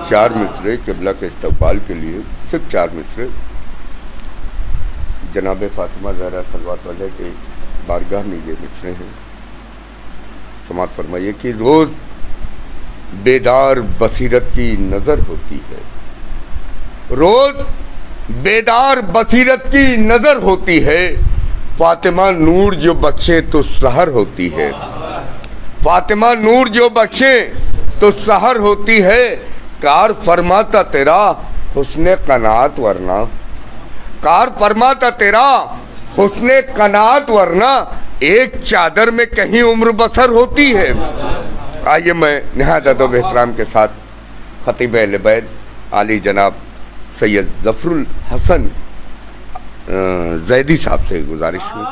4 मिसरे क़िबला के इस्तक़बाल के लिए, सिर्फ 4 मिसरे जनाब फ़ातिमा ज़हरा सल्लल्लाहु अलैहा के बारगाह में ये मिसरे हैं। समात फरमाइए कि रोज़ बेदार बसीरत की नज़र होती है, रोज़ बेदार बसीरत की नज़र होती है, फ़ातिमा नूर जो बख्शे तो सहर होती है, फ़ातिमा नूर जो बख्शे तो सहर होती है। कार फरमाता तेरा हुस्ने कनात वरना, कार फरमाता तेरा हुस्ने कनात वरना, एक चादर में कहीं उम्र बसर होती है। आइए मैं नहायत अदब एहतराम के साथ खतीब अहले बैत आली जनाब सैयद ज़फ़रुल हसन ज़ैदी साहब से गुजारिश हूँ।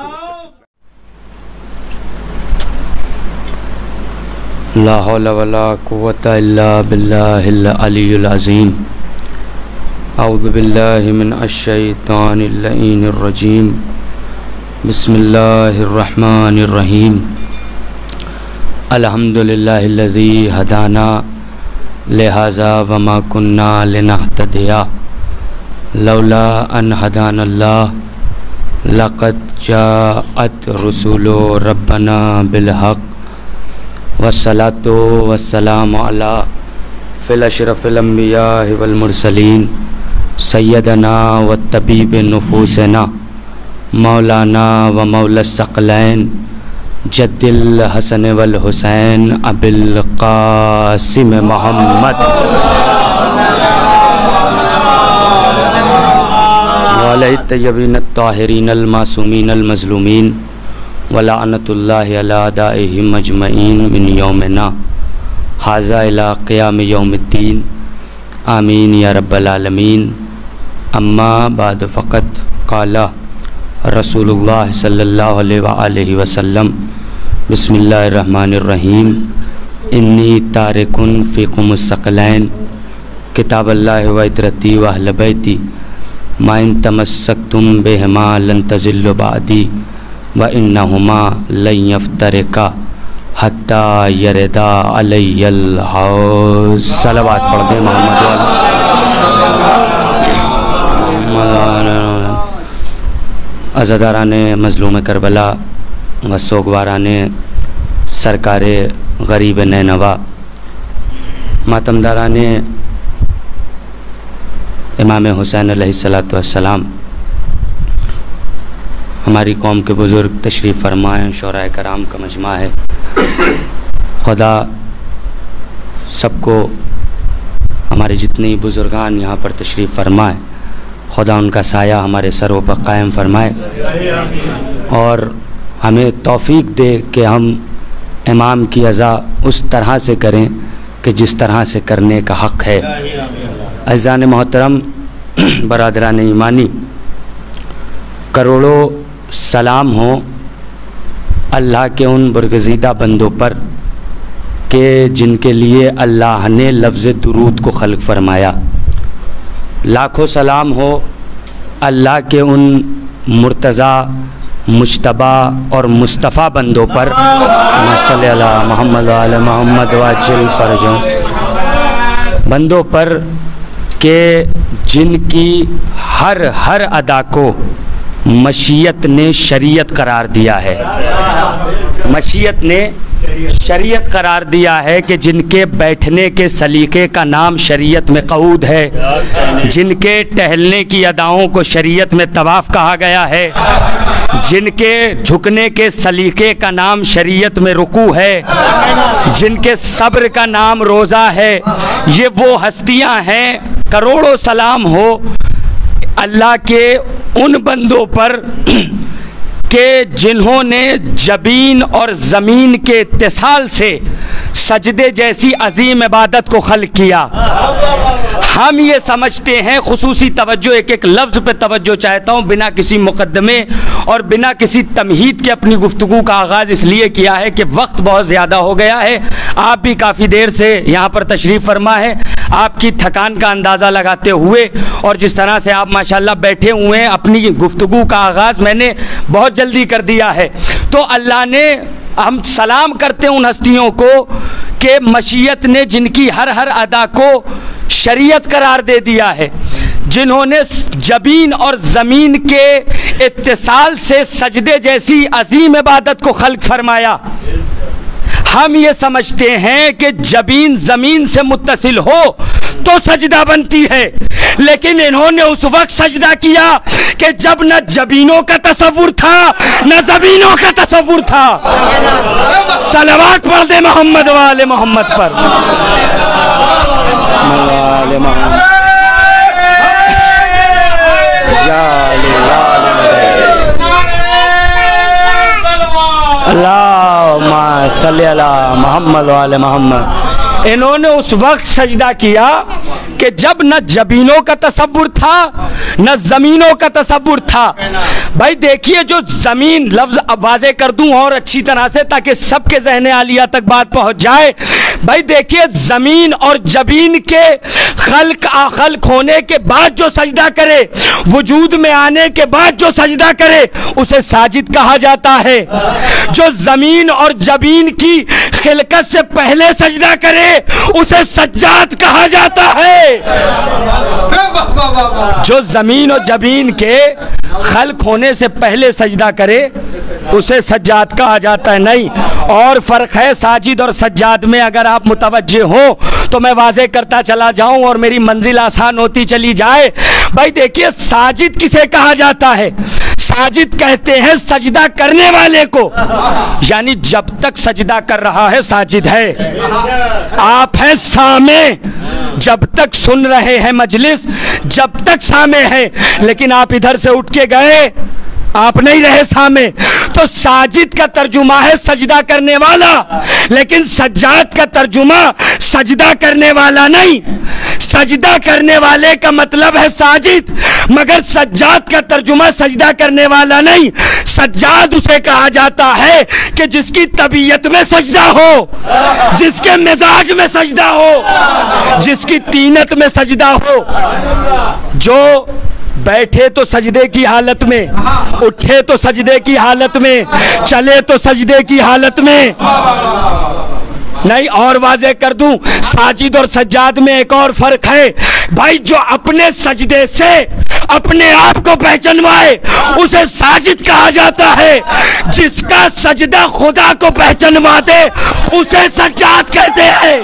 ला हौला वला कुव्वता इल्ला बिल्लाहिल अलियुल अज़ीम। औज़ु बिल्लाहि मिनश शैतानिर लईनिर रजीम। बिस्मिल्लाहिर रहमानिर रहीम। अल्हम्दुलिल्लाहिल्लज़ी हदाना लिहाज़ा वमा कुन्ना लिनहतदिया लौला अन हदानल्लाह लक़द जाअत रुसुलु रब्बना बिलहक़ वस्सलातु वस्सलामु अला फ़िल अशरफ़िल अंबिया वल मुरसलीन सय्यदना व तबीब नुफूसना मौलाना व मौला सकलैन जद्दिल हसन वल हुसैन अबिल क़ासिम मोहम्मद वालैहि तय्यबीन ताहिरीन अल मासूमीन अल मज़लूमीन वलाअनतुल्लाहि अला अदाइहिम अजमईन मिन यौमिना हाज़ा इला क़ियाम यौमिद्दीन आमीन या रब्बल आलमीन। अम्मा बाद फ़क़त क़ाला रसूलुल्लाह सल्लल्लाहु अलैहि वसल्लम बिस्मिल्लाहिर रहमानिर रहीम इन्नी तारिकुन फ़ीकुमुस सकलैन किताबल्लाहि व इतरती व अहल बैती मा इन तमस्सकतुम बिहिमा लन तज़िल्लु बअदी व इन्नहुमा लन यफ्तरिका हत्ता यरदा अलैयल हौज़। सलावत पढ़ दे मोहम्मद। अज़ादारान मज़लूम करबला व सोगवारान सरकार गरीब नैनवा, मातमदारान इमाम हुसैन अलैहिस्सलातु वस्सलाम, हमारी कौम के बुज़ुर्ग तशरीफ़ फरमाएँ, शोराए कराम का मजमा है। खुदा सबको, हमारे जितने बुज़ुर्गान यहाँ पर तशरीफ़ फरमाए, खुदा उनका साया हमारे सरों पर कायम फरमाए और हमें तौफ़ीक दे कि हम इमाम की अज़ा उस तरह से करें कि जिस तरह से करने का हक़ है। अज़ान मोहतरम, बरादरान ईमानी, करोड़ों सलाम हो अल्लाह के उन बरगज़ीदा बंदों पर के जिनके लिए अल्लाह ने लफ्ज़ दुरूद को खल्क़ फरमाया। लाखों सलाम हो अल्लाह के उन मुर्तज़ा, मुज्तबा और मुस्तफ़ा बंदों पर सल्लल्लाहु अला मोहम्मद व आले मोहम्मद वाजिल फ़रजों, बंदों पर के जिनकी हर अदा को मशीयत ने शरीयत करार दिया है। मशीयत ने शरीयत करार दिया है कि जिनके बैठने के सलीक़े का नाम शरीयत में क़ऊद है, जिनके टहलने की अदाओं को शरीयत में तवाफ़ कहा गया है, जिनके झुकने के सलीक़े का नाम शरीयत में रुकू है, जिनके सब्र का नाम रोज़ा है, ये वो हस्तियां हैं। करोड़ों सलाम हो अल्लाह के उन बंदों पर कि जिन्होंने जबीन और ज़मीन के इत्तिसाल से सजदे जैसी अजीम इबादत को खल्क़ किया। हम ये समझते हैं, खुसूसी तवज्जो, एक एक लफ्ज़ पे तवज्जो चाहता हूँ, बिना किसी मुकदमे और बिना किसी तमहीद के अपनी गुफ्तगू का आगाज़ इसलिए किया है कि वक्त बहुत ज़्यादा हो गया है। आप भी काफ़ी देर से यहाँ पर तशरीफ़ फरमा है। आपकी थकान का अंदाज़ा लगाते हुए और जिस तरह से आप माशाल्लाह बैठे हुए हैं, अपनी गुफ्तगू का आगाज़ मैंने बहुत जल्दी कर दिया है। तो अल्लाह ने, हम सलाम करते हैं उन हस्तियों को कि मशीयत ने जिनकी हर अदा को शरीयत करार दे दिया है, जिन्होंने जबीन और ज़मीन के इत्तिसाल से सजदे जैसी अजीम इबादत को खल्क फरमाया। हम ये समझते हैं कि जबीन ज़मीन से मुत्तसिल हो तो सजदा बनती है, लेकिन इन्होंने उस वक्त सजदा किया कि जब न जबीनों का तसव्वुर था न ज़मीनों का तसव्वुर था। सलवात पढ़ दे मोहम्मद वाले मोहम्मद पर। अल्लाहुम्मा सल्ली अला मोहम्मद वाले मोहम्मद। इन्होंने उस वक्त सजदा किया कि जब न जबीनों का तसव्वुर था न ज़मीनों का तसव्वुर था। भाई देखिए, जो ज़मीन लफ्ज़ अब वाज़े कर दूं और अच्छी तरह से ताकि सबके ज़हन आलिया तक बात पहुंच जाए। भाई देखिए, ज़मीन और जबीन के खल्क होने के बाद जो सजदा करे, वजूद में आने के बाद जो सजदा करे, उसे साजिद कहा जाता है। जो ज़मीन और जबीन की खिलकत से पहले सजदा करे उसे सज्जाद कहा जाता है। जो ज़मीन और जबीन के खल्क होने से पहले सजदा करे उसे सज्जाद कहा जाता है। नहीं, और फ़र्क है साजिद और सज्जाद में। अगर आप मुतवज्जे हो तो मैं वाज़े करता चला जाऊं और मेरी मंजिल आसान होती चली जाए। भाई देखिए, साजिद किसे कहा जाता है? साजिद कहते हैं सजदा करने वाले को, यानी जब तक सजदा कर रहा है साजिद है। आप हैं सामे, जब तक सुन रहे हैं मजलिस, जब तक सामे है, लेकिन आप इधर से उठ के गए, आप नहीं रहे सामे, तो साजिद का तर्जुमा है सजदा करने वाला, लेकिन सज्जाद का तर्जुमा सजदा करने वाला नहीं। सजदा करने वाले का मतलब है साजिद, मगर सज्जाद का तर्जुमा सजदा करने वाला नहीं। सज्जाद उसे कहा जाता है कि जिसकी तबीयत में सजदा हो, जिसके मिजाज में सजदा हो, जिसकी तीनत में सजदा हो। जो बैठे तो सजदे की हालत में, उठे तो सजदे की हालत में, चले तो सजदे की हालत में। नहीं, और वाज़े कर दूं, साजिद और सज्जाद में एक और फर्क है। भाई जो अपने सजदे से अपने आप को पहचानवाए उसे साजिद कहा जाता है। जिसका सजदा खुदा को पहचानवा दे उसे सज्जाद कहते हैं।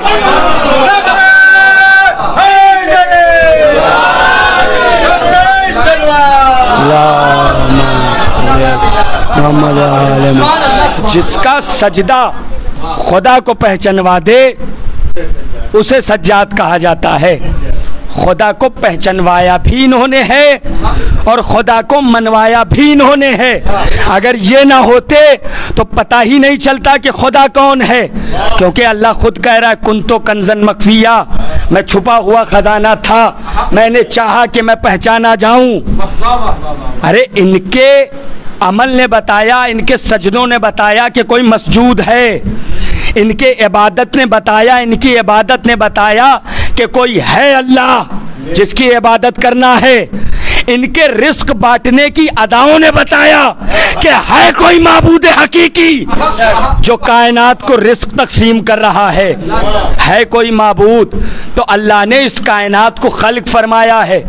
जिसका सजदा खुदा को पहचानवा दे उसे सज्जाद कहा जाता है। खुदा को पहचानवाया भी इन्होंने है और खुदा को मनवाया भी इन्होंने है। अगर ये ना होते तो पता ही नहीं चलता कि खुदा कौन है, क्योंकि अल्लाह खुद कह रहा है कुंतो कंजन मखफिया, मैं छुपा हुआ खजाना था, मैंने चाहा कि मैं पहचाना जाऊं। अरे इनके अमल ने बताया, इनके सजदों ने बताया कि कोई मसजूद है, इनके इबादत ने बताया, इनकी इबादत ने बताया कि कोई है अल्लाह जिसकी इबादत करना है। इनके रिस्क बांटने की अदाओं ने बताया कि है कोई माबूद हकीकी जो कायनात को रिस्क तकसीम कर रहा है कोई माबूद। तो अल्लाह ने इस कायनात को खल्क फरमाया है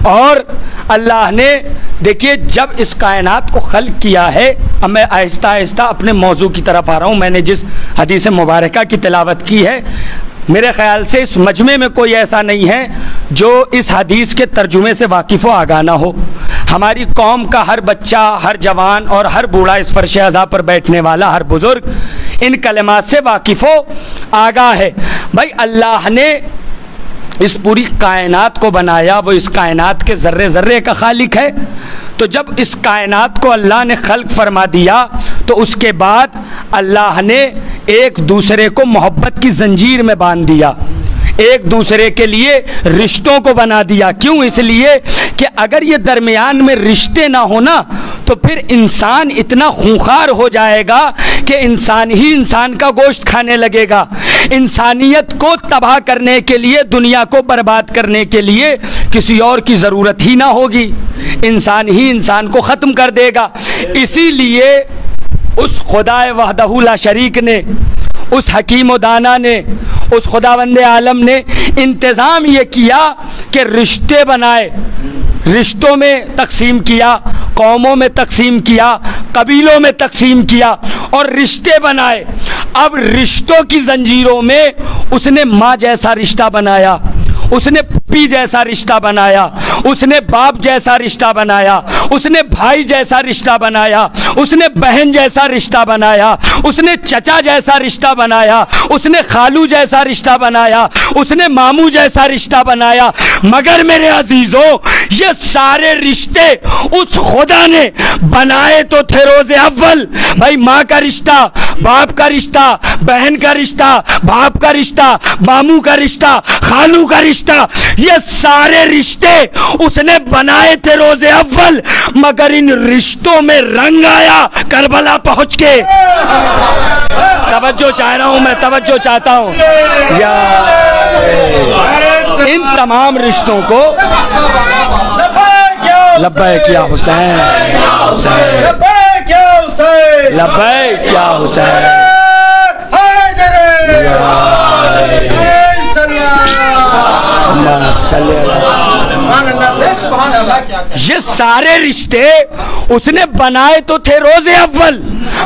और अल्लाह ने देखिए जब इस कायनात को खल्क किया है। अब मैं आहिस्ता आहिस्ता अपने मौजू की तरफ आ रहा हूँ। मैंने जिस हदीस मुबारका की तिलावत की है, मेरे ख़याल से इस मजमे में कोई ऐसा नहीं है जो इस हदीस के तर्जुमे से वाकिफ़ व आगाह ना हो। हमारी कौम का हर बच्चा, हर जवान और हर बूढ़ा, इस फर्श अज़ा पर बैठने वाला हर बुज़ुर्ग इन कलिमात से वाकिफ़ व आगाह है। भाई अल्लाह ने इस पूरी कायनात को बनाया, वो इस कायनात के ज़र्रे ज़र्रे का खालिक है। तो जब इस कायनात को अल्लाह ने खल्क फरमा दिया तो उसके बाद अल्लाह ने एक दूसरे को मोहब्बत की जंजीर में बांध दिया, एक दूसरे के लिए रिश्तों को बना दिया। क्यों? इसलिए कि अगर ये दरमियान में रिश्ते ना होना तो फिर इंसान इतना खूंखार हो जाएगा कि इंसान ही इंसान का गोश्त खाने लगेगा। इंसानियत को तबाह करने के लिए, दुनिया को बर्बाद करने के लिए किसी और की ज़रूरत ही ना होगी, इंसान ही इंसान को ख़त्म कर देगा। इसीलिए उस खुदाए वहदहू ला शरीक ने, उस हकीम व दाना ने, उस खुदावंद आलम ने इंतज़ाम ये किया कि रिश्ते बनाए, रिश्तों में तकसीम किया, कौमों में तकसीम किया, कबीलों में तकसीम किया और रिश्ते बनाए। अब रिश्तों की जंजीरों में उसने माँ जैसा रिश्ता बनाया, उसने पी जैसा रिश्ता बनाया, उसने बाप जैसा रिश्ता बनाया, उसने भाई जैसा रिश्ता बनाया, उसने बहन जैसा रिश्ता बनाया, उसने चचा जैसा रिश्ता बनाया, उसने खालू जैसा रिश्ता बनाया, उसने मामू जैसा रिश्ता बनाया। मगर मेरे अजीजों, ये सारे रिश्ते उस खुदा ने बनाए तो थे रोज़े अव्वल। भाई माँ का रिश्ता, बाप का रिश्ता, बहन का रिश्ता, बाप का रिश्ता, मामू का रिश्ता, खालू का रिश्ता, ये सारे रिश्ते उसने बनाए थे रोज़े अव्वल। मगर इन रिश्तों में रंग आया करबला पहुंच के। तवज्जो चाह रहा हूं मैं, तवज्जो चाहता हूं इन तमाम रिश्तों को। लब्बैक या हुसैन, लब्बैक या हुसैन, लब्बैक या हुसैन। ये सारे रिश्ते उसने बनाए तो थे रोज़े अव्वल,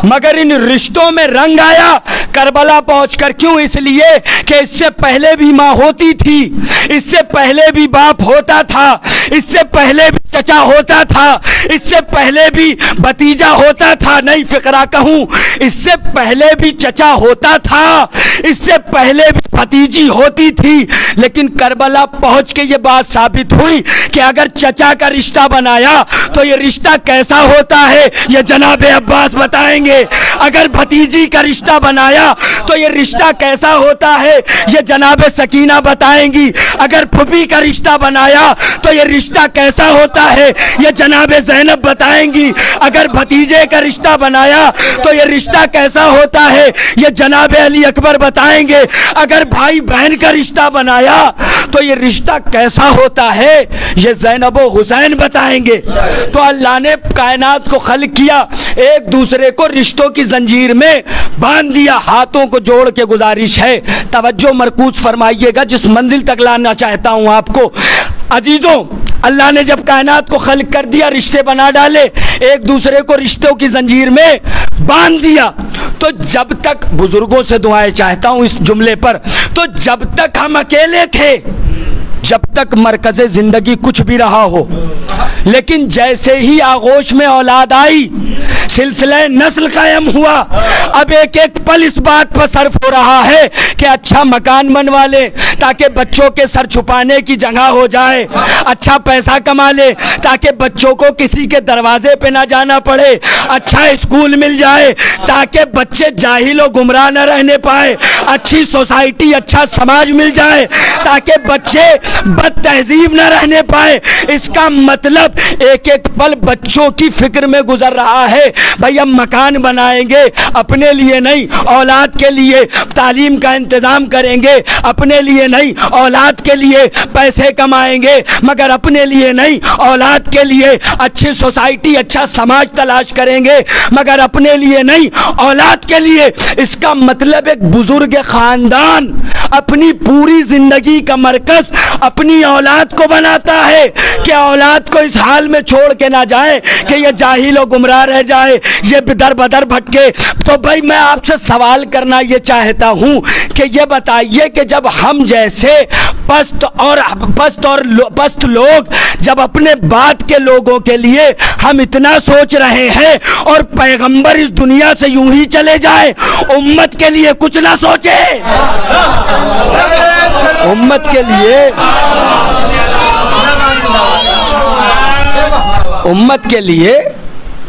मगर इन रिश्तों में रंग आया करबला पहुंचकर। क्यों? इसलिए कि इससे पहले भी माँ होती थी, इससे पहले भी बाप होता था, इससे पहले भी चचा होता था, इससे पहले भी भतीजा होता था, नहीं फिकरा कहूं, इससे पहले भी चचा होता था, इससे पहले भी भतीजी होती थी। लेकिन करबला पहुंच के ये बात साबित हुई कि अगर चचा का रिश्ता बनाया तो ये रिश्ता कैसा होता है, ये जनाबे अब्बास बताएंगे। अगर भतीजी का रिश्ता बनाया तो ये रिश्ता कैसा होता है, ये जनाबे सकीना बताएंगी। अगर फूफी का रिश्ता बनाया तो ये रिश्ता कैसा होता है, ये जनाबे ज़ैनब बताएंगी। अगर भतीजे का रिश्ता बनाया तो ये रिश्ता कैसा होता है, ये जनाबे अली अकबर बताएंगे। अगर भाई बहन का रिश्ता बनाया तो ये रिश्ता कैसा होता है, ये ज़ैनब व हुसैन बताएंगे। तो अल्लाह ने कायनात को खल्क किया, एक दूसरे को रिश्तों की जंजीर में बांध दिया। हाथों को जोड़ के गुजारिश है, तवज्जो मरकूज फरमाइएगा, जिस मंजिल तक लाना चाहता हूं आपको। अजीजों, अल्लाह ने जब कायनात को खल्क कर दिया, रिश्ते बना डाले, एक दूसरे को रिश्तों की जंजीर में बांध दिया, तो जब तक, बुजुर्गों से दुआएं चाहता हूं इस जुमले पर, तो जब तक हम अकेले थे, जब तक मरकज़े जिंदगी कुछ भी रहा हो, लेकिन जैसे ही आगोश में औलाद आई, सिलसिला नस्ल कायम हुआ, अब एक एक पल इस बात पर सर्फ हो रहा है कि अच्छा मकान बनवा ले ताकि बच्चों के सर छुपाने की जगह हो जाए, अच्छा पैसा कमा ले ताकि बच्चों को किसी के दरवाजे पे ना जाना पड़े, अच्छा स्कूल मिल जाए ताकि बच्चे जाहिल और गुमराह न रहने पाए, अच्छी सोसाइटी, अच्छा समाज मिल जाए ताकि बच्चे बद तहजीब न रहने पाए। इसका मतलब एक एक पल बच्चों की फिक्र में गुजर रहा है। भाई हम मकान बनाएंगे, अपने लिए नहीं, औलाद के लिए तालीम का इंतजाम करेंगे, अपने लिए नहीं, औलाद के लिए पैसे कमाएंगे, मगर अपने लिए नहीं, औलाद के लिए अच्छी सोसाइटी, अच्छा समाज तलाश करेंगे, मगर अपने लिए नहीं, औलाद के लिए। इसका मतलब एक बुजुर्ग खानदान अपनी पूरी जिंदगी का मरकज अपनी औलाद को बनाता है कि औलाद को इस हाल में छोड़ के ना जाए कि ये जाहिल और गुमराह रह जाए, ये बिदर बदर भटके। तो भाई मैं आपसे सवाल करना ये चाहता हूँ कि ये बताइए कि जब हम जैसे पस्त लोग जब अपने बाद के लोगों के लिए हम इतना सोच रहे हैं और पैगंबर इस दुनिया से यूं ही चले जाए, उम्मत के लिए कुछ ना सोचे, उम्मत के लिए, उम्मत के लिए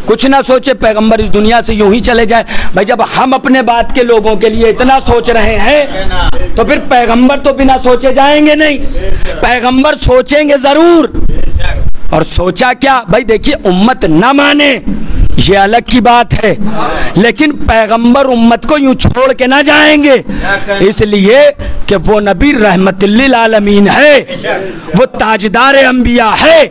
कुछ ना सोचे, पैगंबर इस दुनिया से यूं ही चले जाए। भाई जब हम अपने बात के लोगों के लिए इतना सोच रहे हैं तो फिर पैगंबर तो बिना सोचे जाएंगे नहीं, पैगंबर सोचेंगे जरूर। और सोचा क्या? भाई देखिए, उम्मत न माने ये अलग की बात है, लेकिन पैगंबर उम्मत को यूं छोड़ के ना जाएंगे, इसलिए कि वो नबी रहमतुल्लिल आलमीन है, वो ताजदार अंबिया है।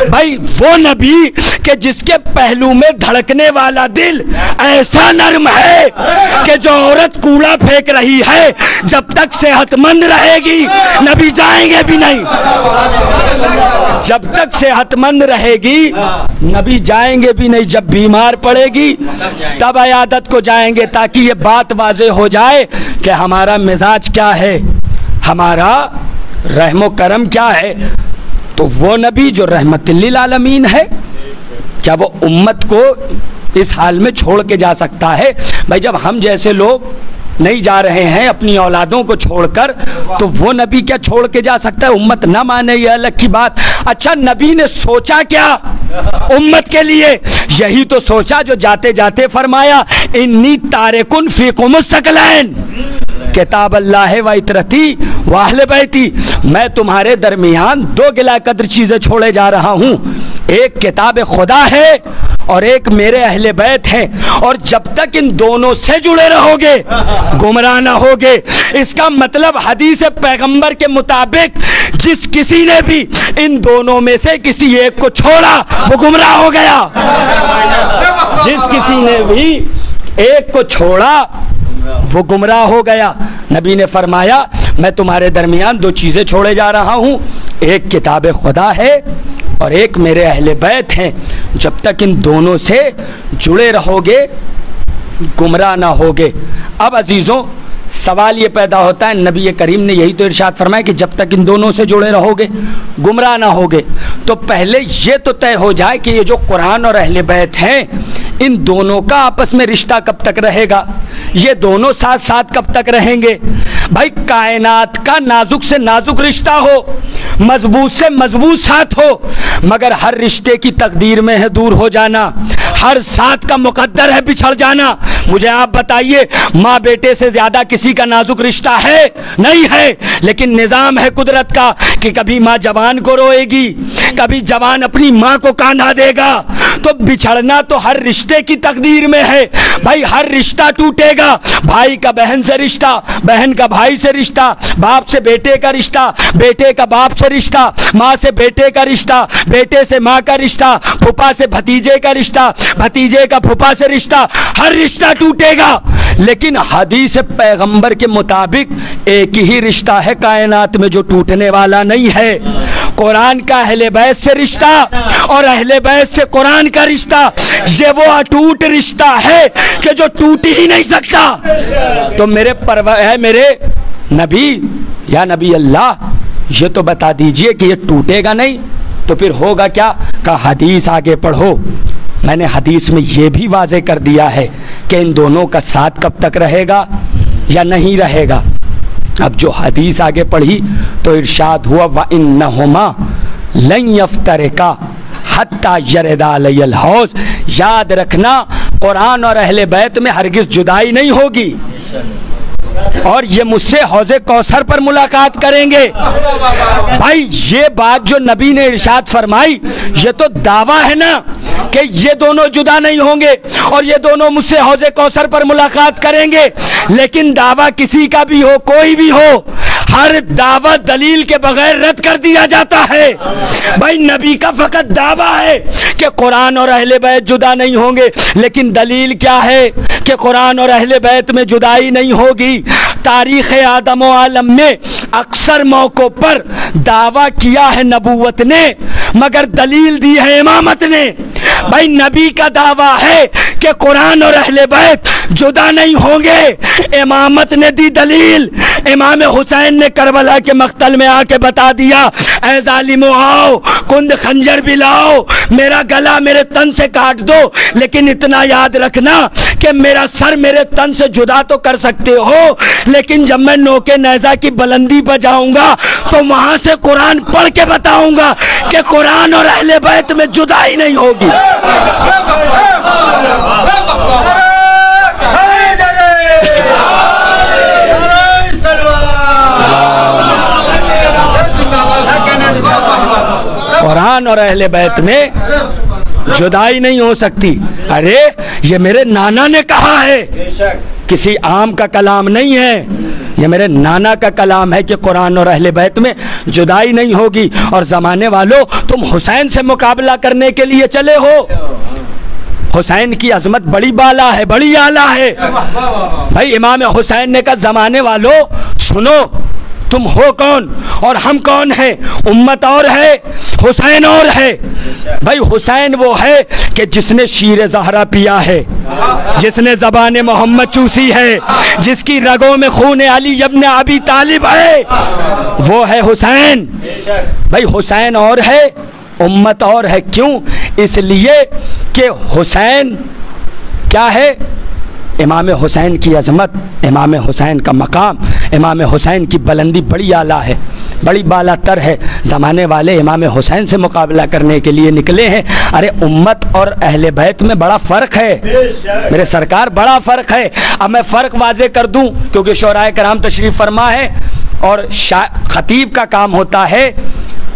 भाई वो नबी कि जिसके पहलू में धड़कने वाला दिल ऐसा नर्म है कि जो औरत कूड़ा फेंक रही है जब तक सेहतमंद रहेगी नबी जाएंगे भी नहीं, जब तक सेहतमंद रहेगी नबी जाएंगे भी नहीं, जब बीमार पड़ेगी तब अयादत को जाएंगे, ताकि ये बात वाज़े हो जाए कि हमारा मिजाज क्या है, हमारा रहमो करम क्या है। तो वो नबी जो रहमतुल्लिल आलमीन है, क्या वो उम्मत को इस हाल में छोड़ के जा सकता है? भाई जब हम जैसे लोग नहीं जा रहे हैं अपनी औलादों को छोड़कर, तो वो नबी क्या छोड़ के जा सकता है? उम्मत ना माने ये अलग की बात। अच्छा, नबी ने सोचा क्या उम्मत के लिए? यही तो सोचा जो जाते जाते फरमाया, इन्नी तारिकुन फीकुमुस सकलैन किताब अल्लाह व इतरती व अहले बैती, मैं तुम्हारे दरमियान दो गिला कद्र चीजें छोड़े जा रहा हूँ, एक किताब खुदा है और एक मेरे अहले बैत हैं, और जब तक इन दोनों से जुड़े रहोगे गुमराह ना होगे। इसका मतलब हदीस पैगंबर के मुताबिक जिस किसी ने भी इन दोनों में से किसी एक को छोड़ा वो गुमराह हो गया, जिस किसी ने भी एक को छोड़ा वो गुमराह हो गया। नबी ने फरमाया, मैं तुम्हारे दरमियान दो चीज़ें छोड़े जा रहा हूँ, एक किताब खुदा है और एक मेरे अहले बैत हैं, जब तक इन दोनों से जुड़े रहोगे गुमराह ना होगे। अब अजीज़ों, सवाल ये पैदा होता है, नबी करीम ने यही तो इरशाद फरमाया कि जब तक इन दोनों से जुड़े रहोगे गुमराह ना होगे। तो पहले ये तो तय हो जाए कि ये जो कुरान और अहले बैत हैं, इन दोनों का आपस में रिश्ता कब तक रहेगा, ये दोनों साथ साथ कब तक रहेंगे। भाई कायनात का नाजुक से नाजुक रिश्ता हो, मजबूत से मजबूत साथ हो, मगर हर रिश्ते की तकदीर में है दूर हो जाना, हर साथ का मुकद्दर है बिछड़ जाना। मुझे आप बताइए, माँ बेटे से ज्यादा किसी का नाजुक रिश्ता है? नहीं है, लेकिन निजाम है कुदरत का कि कभी माँ जवान को रोएगी, कभी जवान अपनी माँ को कान्हा देगा। तो बिछड़ना तो हर रिश्ते की तकदीर में है। भाई हर रिश्ता टूटेगा, भाई का बहन से रिश्ता, बहन का भाई से रिश्ता, बाप से बेटे का रिश्ता, बेटे का बाप से रिश्ता, माँ से बेटे का रिश्ता, बेटे से माँ का रिश्ता, फूफा से भतीजे का रिश्ता, भतीजे का फूफा से रिश्ता, हर रिश्ता टूटेगा। लेकिन हदीस पैगंबर के मुताबिक एक ही रिश्ता है कायनात में जो टूटने वाला नहीं है, कुरान का अहले बैत से रिश्ता और अहले बैत से कुरान का रिश्ता। ये वो अटूट रिश्ता है कि जो टूट ही नहीं सकता। तो मेरे मेरे नबी या नबी अल्लाह, ये तो बता दीजिए कि ये टूटेगा नहीं तो फिर होगा क्या? का हदीस आगे पढ़ो। मैंने हदीस में ये भी वाज़े कर दिया है कि इन दोनों का साथ कब तक रहेगा या नहीं रहेगा। अब जो हदीस आगे पढ़ी तो इरशाद हुआ, व इन्नहुमा लन यफ्तरिका हत्ता यरदा अलैहिल हौज़। याद रखना, कुरान और अहले बैत में हरगिज़ जुदाई नहीं होगी और ये मुझसे हौज़े कौसर पर मुलाकात करेंगे। भाई ये बात जो नबी ने इरशाद फरमाई, ये तो दावा है ना कि ये दोनों जुदा नहीं होंगे और ये दोनों मुझसे हौज़े कौसर पर मुलाकात करेंगे। लेकिन दावा किसी का भी हो, कोई भी हो, हर दावा दलील के बगैर रद्द कर दिया जाता है। भाई नबी का फकत दावा है कि कुरान और अहले बैत जुदा नहीं होंगे, लेकिन दलील क्या है कि कुरान और अहले बैत में जुदाई नहीं होगी। तारीख़ आदम व आलम में अक्सर मौक़ों पर दावा किया है नबूवत ने, मगर दलील दी है इमामत ने। भाई नबी का दावा है कि कुरान और अहले बैत जुदा नहीं होंगे, इमामत ने दी दलील। इमाम हुसैन ने करबला के मक्तल में आके बता दिया, ऐ जालिमो आओ, कुंद खंजर भी लाओ, मेरा गला मेरे तन से काट दो, लेकिन इतना याद रखना कि मेरा सर मेरे तन से जुदा तो कर सकते हो, लेकिन जब मैं नोके नेज़ा की बुलंदी पर जाऊंगा तो वहां से कुरान पढ़ के बताऊंगा कि कुरान और अहले बैत में जुदाई नहीं होगी। कुरान और अहले बैत में जुदाई नहीं हो सकती। अरे ये मेरे नाना ने कहा है, किसी आम का कलाम नहीं है, ये मेरे नाना का कलाम है कि कुरान और अहले बैत में जुदाई नहीं होगी। और ज़माने वालों, तुम हुसैन से मुकाबला करने के लिए चले हो। हुसैन की अजमत बड़ी बाला है, बड़ी आला है। भाई इमाम हुसैन ने कहा, ज़माने वालों सुनो, तुम हो कौन और हम कौन है? उम्मत और है, हुसैन और है। भाई हुसैन वो है कि जिसने शीर ज़हरा पिया है, जिसने ज़बान मोहम्मद चूसी है, जिसकी रगों में खून अली इब्न अबी तालिब है, वो है हुसैन। भाई हुसैन और है, उम्मत और है। क्यों? इसलिए कि हुसैन क्या है? इमाम हुसैन की अज़मत, इमाम हुसैन का मकाम, इमाम हुसैन की बुलंदी बड़ी आला है, बड़ी बाला तर है। ज़माने वाले इमाम हुसैन से मुकाबला करने के लिए निकले हैं। अरे उम्मत और अहले बैत में बड़ा फ़र्क है मेरे सरकार, बड़ा फ़र्क है। अब मैं फ़र्क वाज़े कर दूं, क्योंकि शोराए कराम तशरीफ़ फरमा है और खतीब का काम होता है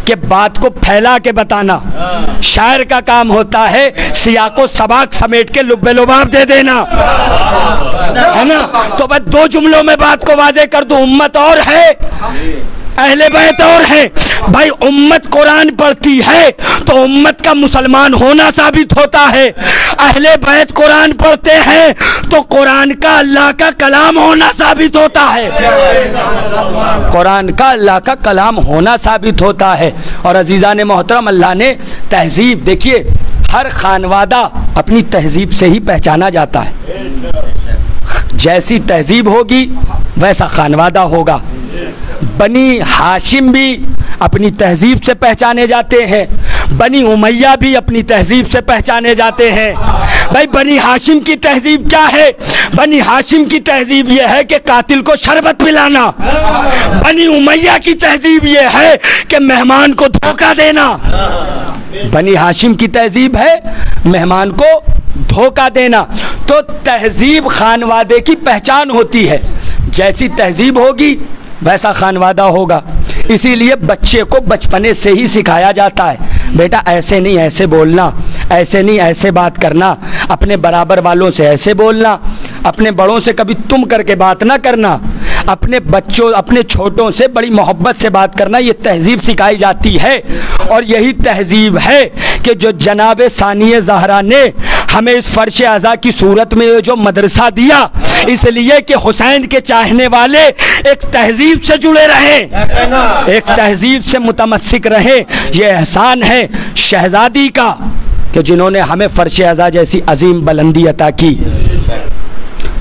कि बात को फैला के बताना, शायर का काम होता है सियाको सबाक समेट के लुब्बे लुबाब दे देना, है ना। तो बस दो जुमलों में बात को वाज़े कर दूं, उम्मत और है, अहले बैत और है। भाई उम्मत कुरान पढ़ती है तो उम्मत का मुसलमान होना साबित होता है। अहले बैत कुरान पढ़ते हैं तो कुरान का अल्लाह का कलाम होना साबित होता है, कुरान का अल्लाह का कलाम होना साबित होता है। और अजीज़ान मोहतरम, अल्लाह ने तहजीब, देखिए हर खानवादा अपनी तहजीब से ही पहचाना जाता है। जैसी तहजीब होगी वैसा खानवादा होगा। बनी हाशिम भी अपनी तहजीब से पहचाने जाते हैं, बनी उमैया भी अपनी तहजीब से पहचाने जाते हैं। भाई बनी हाशिम की तहजीब क्या है? बनी हाशिम की तहजीब ये है कि कातिल को शरबत पिलाना। बनी उमैया की तहजीब ये है कि मेहमान को धोखा देना। बनी हाशिम की तहजीब है मेहमान को धोखा देना। तो तहजीब खानवादे की पहचान होती है, जैसी तहजीब होगी वैसा खानवादा होगा। इसीलिए बच्चे को बचपने से ही सिखाया जाता है, बेटा ऐसे नहीं ऐसे बोलना, ऐसे नहीं ऐसे बात करना, अपने बराबर वालों से ऐसे बोलना, अपने बड़ों से कभी तुम करके बात ना करना, अपने बच्चों अपने छोटों से बड़ी मोहब्बत से बात करना। ये तहजीब सिखाई जाती है। और यही तहजीब है कि जो जनाब सानिया ज़हरा ने हमें इस फर्श अज़ा की सूरत में जो मदरसा दिया, इसलिए कि हुसैन के चाहने वाले एक तहजीब से जुड़े रहें, एक तहजीब से मुतमस्सिक रहें। ये एहसान है शहज़ादी का कि जिन्होंने हमें फर्श अज़ा जैसी अजीम बुलंदी अता की।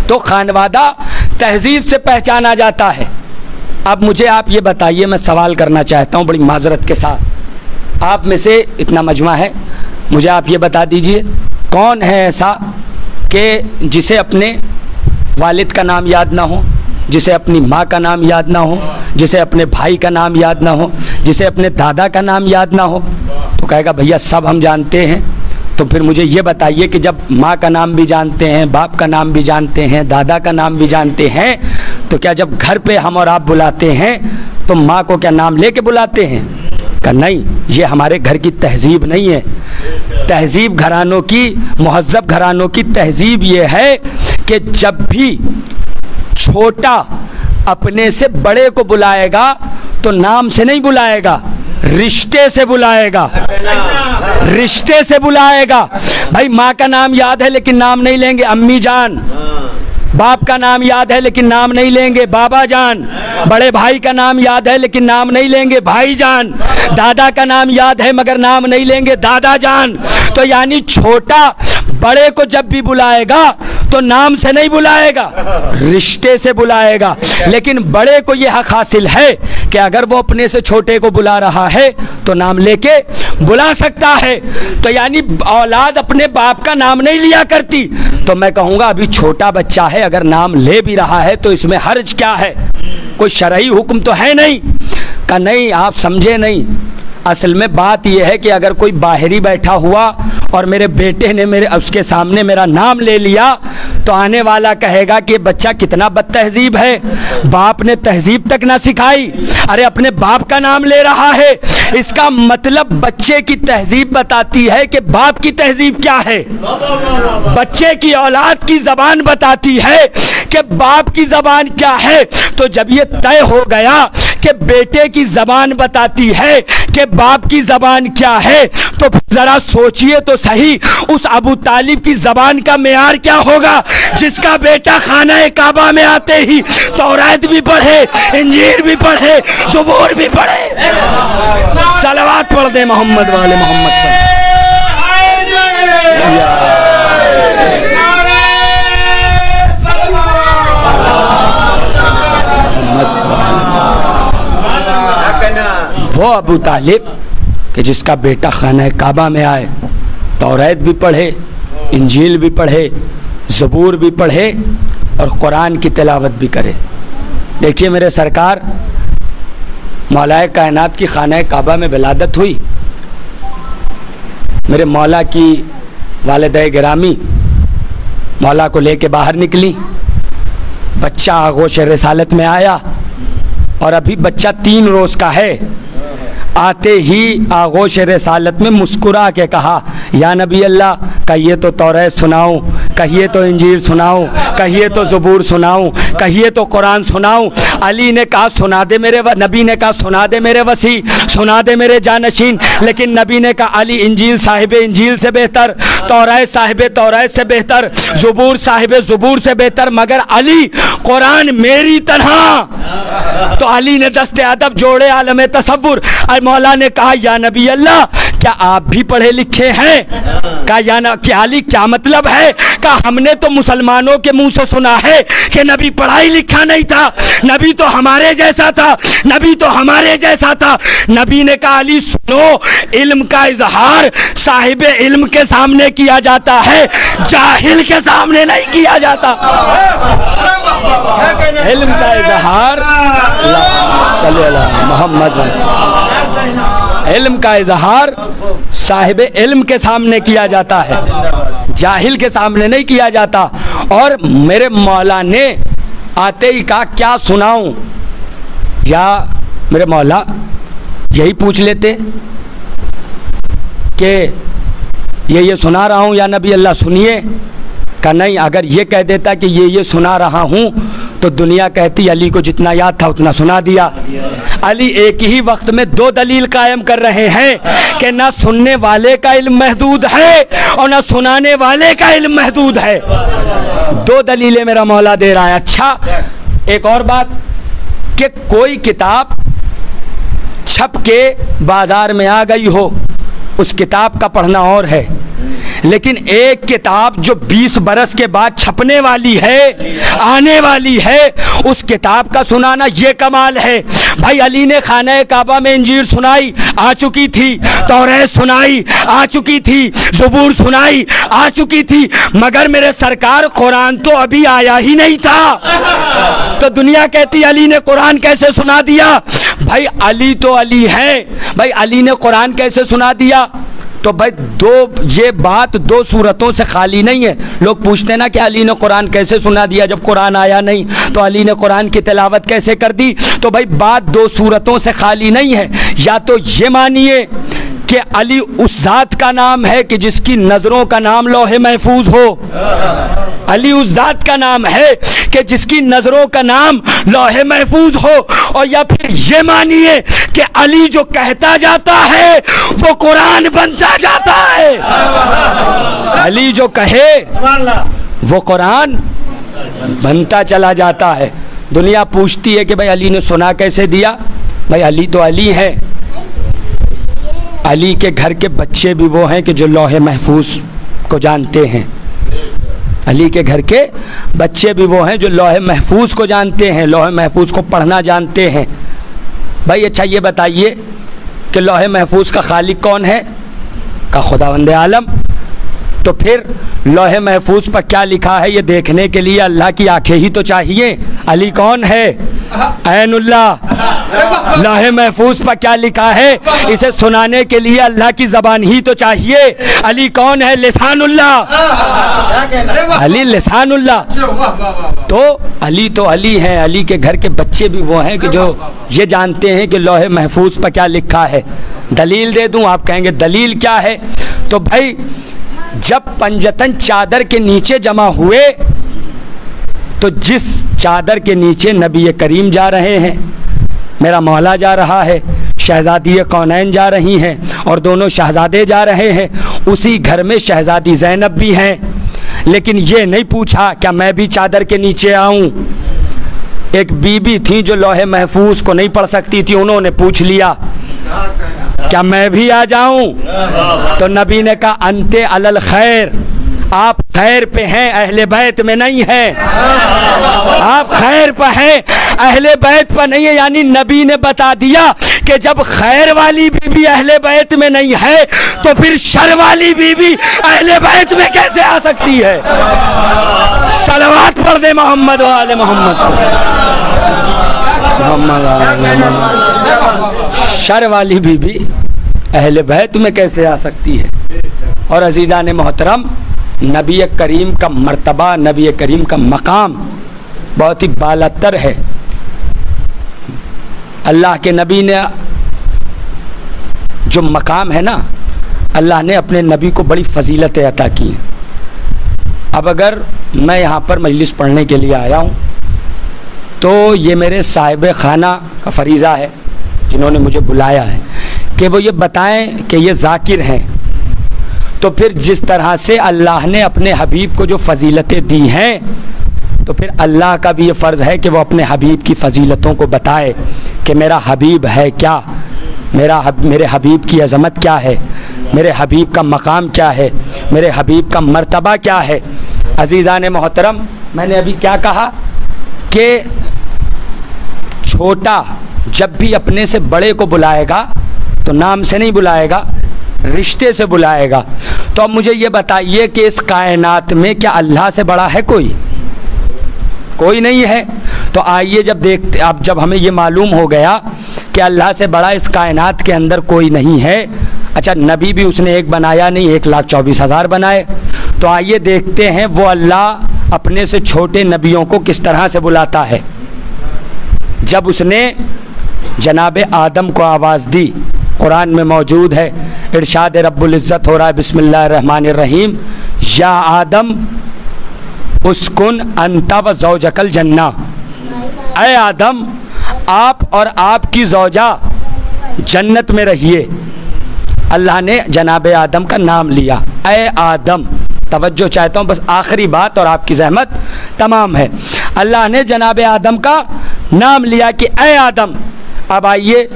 तो खानवादा तहजीब से पहचाना जाता है। अब मुझे आप ये बताइए, मैं सवाल करना चाहता हूँ बड़ी माजरत के साथ, आप में से इतना मजमा है, मुझे आप ये बता दीजिए कौन है ऐसा कि जिसे अपने वालिद का नाम याद ना हो, जिसे अपनी माँ का नाम याद ना हो, जिसे अपने भाई का नाम याद ना हो, जिसे अपने दादा का नाम याद ना हो? तो कहेगा भैया सब हम जानते हैं। तो फिर मुझे ये बताइए कि जब माँ का नाम भी जानते हैं, बाप का नाम भी जानते हैं, दादा का नाम भी जानते हैं, तो क्या जब घर पे हम और आप बुलाते हैं तो माँ को क्या नाम लेके बुलाते हैं? का नहीं, ये हमारे घर की तहजीब नहीं है। तहजीब घरानों की, मुहज़्ज़ब घरानों की तहजीब ये है कि जब भी छोटा अपने से बड़े को बुलाएगा तो नाम से नहीं बुलाएगा, रिश्ते से बुलाएगा, रिश्ते से बुलाएगा। भाई माँ का नाम याद है लेकिन नाम नहीं लेंगे अम्मी जान, बाप का नाम याद है लेकिन नाम नहीं लेंगे बाबा जान, बड़े भाई का नाम याद है लेकिन नाम नहीं लेंगे भाई जान, दादा का नाम याद है मगर नाम नहीं लेंगे दादा जान। तो यानी छोटा बड़े को जब भी बुलाएगा तो नाम से नहीं बुलाएगा, रिश्ते से बुलाएगा। लेकिन बड़े को यह हक हासिल है कि अगर वो अपने से छोटे को बुला रहा है तो नाम लेके बुला सकता है। तो यानी औलाद अपने बाप का नाम नहीं लिया करती। तो मैं कहूँगा अभी छोटा बच्चा है, अगर नाम ले भी रहा है तो इसमें हर्ज क्या है? कोई शरई हुक्म तो है नहीं। का नहीं, आप समझे नहीं। असल में बात यह है कि अगर कोई बाहरी बैठा हुआ और मेरे बेटे ने उसके सामने मेरा नाम ले लिया तो आने वाला कहेगा कि बच्चा कितना बदतहजीब है, बाप ने तहजीब तक ना सिखाई, अरे अपने बाप का नाम ले रहा है। इसका मतलब बच्चे की तहजीब बताती है कि बाप की तहजीब क्या है, बच्चे की औलाद की ज़बान बताती है कि बाप की ज़बान क्या है। तो जब ये तय हो गया कि बेटे की ज़बान बताती है कि बाप की ज़बान क्या है, तो ज़रा सोचिए तो सही उस अबू तालिब की ज़बान का मेयार क्या होगा जिसका बेटा खाना काबा में आते ही तौरात भी पढ़े, इंजील भी पढ़े, ज़बूर भी पढ़े। सलवात पढ़ दे मोहम्मद वाले मोहम्मद पर। वो अबू तालिब कि जिसका बेटा खाना काबा में आए, तौरात भी पढ़े, इंजील भी पढ़े, ज़बूर भी पढ़े और कुरान की तिलावत भी करे। देखिए मेरे सरकार मौलाए कायनात की खाना काबा में विलादत हुई, मेरे मौला की वालिदा गिरामी मौला को लेके बाहर निकली, बच्चा आगोश रिसालत में आया और अभी बच्चा 3 रोज़ का है। आते ही आगोश रिसालत में मुस्कुरा के कहा, या नबी अल्लाह, कहिए तो तौरात सुनाऊं, कहिए तो इंजील सुनाऊं, कहिए तो ज़बूर सुनाऊं, कहिए तो कुरान सुनाऊं। अली ने कहा सुना दे मेरे नबी ने कहा सुना दे मेरे वसी, सुना दे मेरे जानशीन। लेकिन नबी ने कहा अली इंजील साहिब इंजील से बेहतर, तौरात साहिब तौरात से बेहतर, ज़बूर साहिब ज़बूर से बेहतर, मगर अली कुरान मेरी तरह। तो अली ने दस्ते अदब जोड़े आलम तसव्वुर। मौला ने कहा या नबी अल्लाह, क्या आप भी पढ़े लिखे हैं? कहा या ना, क्या अली क्या मतलब है? कहा हमने तो मुसलमानों के मुंह से सुना है कि नबी पढ़ाई लिखा नहीं था, नबी तो हमारे जैसा था, नबी तो हमारे जैसा था। नबी ने कहा अली सुनो, इल्म का इजहार साहिब इल्म के सामने किया जाता है, जाहिल के सामने नहीं किया जाता। इल्म का इजहार मोहम्मद, इल्म का इजहार साहिब इल्म के सामने किया जाता है, जाहिल के सामने नहीं किया जाता। और मेरे मौला ने आते ही कहा क्या सुनाऊं? या मेरे मौला यही पूछ लेते कि ये सुना रहा हूं या नबी अल्लाह सुनिए। का नहीं, अगर ये कह देता कि ये सुना रहा हूं तो दुनिया कहती अली को जितना याद था उतना सुना दिया। अली एक ही वक्त में 2 दलील कायम कर रहे हैं कि ना सुनने वाले का इल्म महदूद है और ना सुनाने वाले का इल्म महदूद है। 2 दलीलें मेरा मौला दे रहा है। अच्छा, एक और बात कि कोई किताब छप के बाजार में आ गई हो, उस किताब का पढ़ना और है, लेकिन एक किताब जो 20 बरस के बाद छपने वाली है, आने वाली है, उस किताब का सुनाना ये कमाल है। भाई अली ने खाना काबा में इंजील सुनाई, आ चुकी थी, तौरात सुनाई, आ चुकी थी, ज़बूर सुनाई, आ चुकी थी, मगर मेरे सरकार कुरान तो अभी आया ही नहीं था। तो दुनिया कहती अली ने कुरान कैसे सुना दिया? भाई अली तो अली है, भाई अली ने कुरान कैसे सुना दिया? तो भाई ये बात 2 सूरतों से खाली नहीं है। लोग पूछते हैं ना कि अली ने कुरान कैसे सुना दिया जब कुरान आया नहीं, तो अली ने कुरान की तिलावत कैसे कर दी? तो भाई बात 2 सूरतों से खाली नहीं है। या तो ये मानिए कि अली उस ज़ात का नाम है कि जिसकी नज़रों का नाम लौहे महफूज हो, अली उस ज़ात का नाम है कि जिसकी नज़रों का नाम लौहे महफूज हो, और या फिर ये मानिए कि अली जो कहता जाता है वो कुरान बनता जाता है। अली जो कहे वो कुरान बनता चला जाता है। दुनिया पूछती है कि भाई अली ने सुना कैसे दिया? भाई अली तो अली है, अली के घर के बच्चे भी वो हैं कि जो लौहे महफूज को जानते हैं। अली के घर के बच्चे भी वो हैं जो लौहे महफूज को जानते हैं, लौहे महफूज को पढ़ना जानते हैं। भाई अच्छा ये बताइए कि लौहे महफूज का खालिक कौन है? का खुदावंद आलम। तो फिर लौहे महफूज पर क्या लिखा है ये देखने के लिए अल्लाह की आंखें ही तो चाहिए। अली कौन है? ऐनुल्लाह। लौहे महफूज पर क्या लिखा है इसे सुनाने के लिए अल्लाह की ज़बान ही तो चाहिए। अली कौन है? लिसानुल्लाह। अली लिसानुल्लाह। तो अली हैं। अली के घर के बच्चे भी वो हैं कि जो ये जानते हैं कि लौहे महफूज पर क्या लिखा है। दलील दे दूं? आप कहेंगे दलील क्या है? तो भाई जब पंजतन चादर के नीचे जमा हुए तो जिस चादर के नीचे नबी करीम जा रहे हैं, मेरा मौला जा रहा है, शहजादी कौनैन जा रही हैं और दोनों शहजादे जा रहे हैं, उसी घर में शहजादी ज़ैनब भी हैं। लेकिन ये नहीं पूछा क्या मैं भी चादर के नीचे आऊं। एक बीबी थी जो लौहे महफूज को नहीं पढ़ सकती थी, उन्होंने पूछ लिया क्या मैं भी आ जाऊं। तो नबी ने कहा अंते अलल खैर, आप खैर पे हैं, अहले बैत में नहीं हैं। आप खैर पर हैं, अहले बैत पर नहीं है। यानी नबी ने बता दिया कि जब खैर वाली बीबी अहले बैत में नहीं है तो फिर शर वाली बीबी अहले बैत में कैसे आ सकती है। सलवात पढ़ दे मोहम्मद वाले मोहम्मद। शर वाली बीबी अहले बैत में कैसे आ सकती है। और अजीज़ान मोहतरम, नबी करीम का मर्तबा, नबी करीम का मकाम बहुत ही बालातर है। अल्लाह के नबी ने जो मकाम है ना, अल्लाह ने अपने नबी को बड़ी फजीलतें अता की हैं। अब अगर मैं यहाँ पर मजलिस पढ़ने के लिए आया हूँ तो ये मेरे साहिब खाना का फरीज़ा है जिन्होंने मुझे बुलाया है कि वो ये बताएं कि ये ज़ाकिर हैं। तो फिर जिस तरह से अल्लाह ने अपने हबीब को जो फजीलतें दी हैं, तो फिर अल्लाह का भी ये फ़र्ज़ है कि वो अपने हबीब की फ़जीलतों को बताए कि मेरा हबीब है क्या, मेरे हबीब की अज़मत क्या है, मेरे हबीब का मकाम क्या है, मेरे हबीब का मर्तबा क्या है। अज़ीज़ान मोहतरम, मैंने अभी क्या कहा कि छोटा जब भी अपने से बड़े को बुलाएगा तो नाम से नहीं बुलाएगा, रिश्ते से बुलाएगा। तो अब मुझे ये बताइए कि इस कायनात में क्या अल्लाह से बड़ा है कोई? कोई नहीं है। तो आइए जब देखते, अब जब हमें ये मालूम हो गया कि अल्लाह से बड़ा इस कायनात के अंदर कोई नहीं है, अच्छा नबी भी उसने एक बनाया नहीं, 1,24,000 बनाए। तो आइए देखते हैं वो अल्लाह अपने से छोटे नबियों को किस तरह से बुलाता है। जब उसने जनाब आदम को आवाज़ दी, कुरान में मौजूद है, इरशाद रब्बुल इज़्ज़त हो रहा है बिस्मिल्लाहिर्रहमानिर्रहीम, या आदम उसकुन अंता व ज़ौजकल जन्ना। ऐ आदम, आप और आपकी ज़ौजा जन्नत में रहिए। अल्लाह ने जनाब आदम का नाम लिया, ऐ आदम। तवज्जो चाहता हूँ, बस आखिरी बात और आपकी ज़हमत तमाम है। अल्लाह ने जनाब आदम का नाम लिया कि ऐ आदम। अब आइए